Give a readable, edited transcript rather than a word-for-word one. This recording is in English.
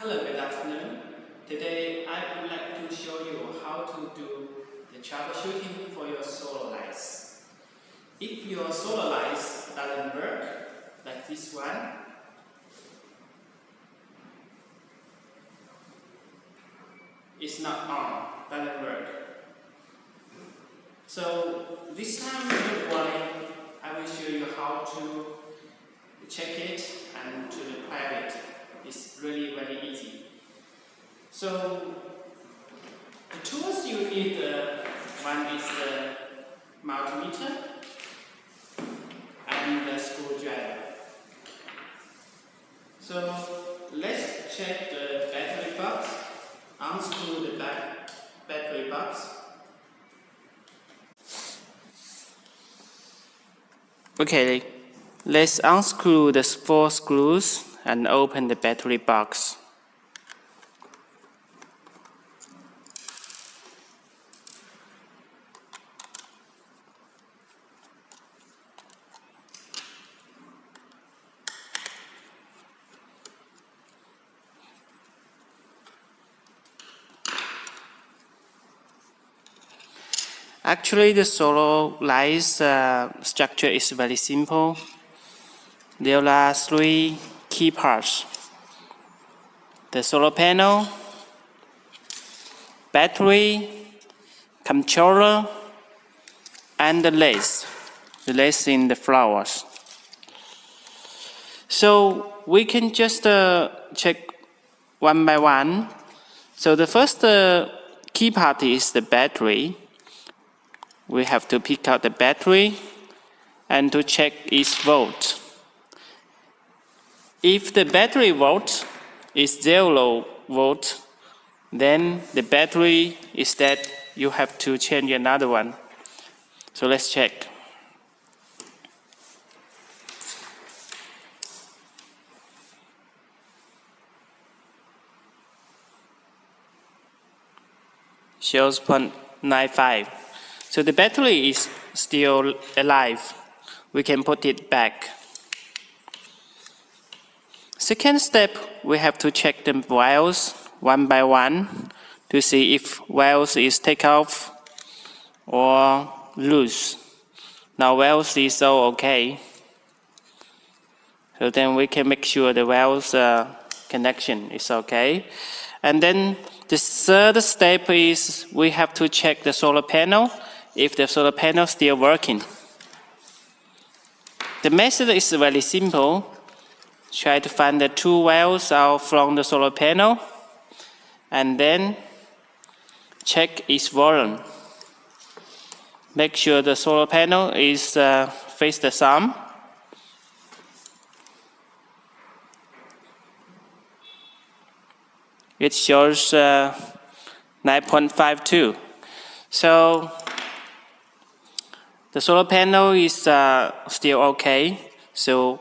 Hello, good afternoon. Today I would like to show you how to do the troubleshooting for your solar lights. If your solar lights doesn't work, like this one, it's not on, doesn't work. So this time, don't worry, I will show you how to check it and to repair it. It's really very easy. So the tools you need, one is the multimeter and the screwdriver. So let's check the battery box. Unscrew the battery box. Okay, let's unscrew the 4 screws and open the battery box. Actually, the solar lights structure is very simple. There are 3 key parts: the solar panel, battery, controller, and the lace in the flowers. So we can just check one by one. So the first key part is the battery. We have to pick out the battery and to check its volt. If the battery volt is 0 volt, then the battery is dead. You have to change another one. So let's check. Shows 0.95. So the battery is still alive. We can put it back. Second step, we have to check the wires one by one to see if wires is take off or loose. Now wires is all okay. So then we can make sure the wires connection is okay. And then the third step is we have to check the solar panel if the solar panel is still working. The method is very simple. Try to find the 2 wires out from the solar panel and then check its volume. Make sure the solar panel is face the sun. It shows 9.52. So the solar panel is still okay. So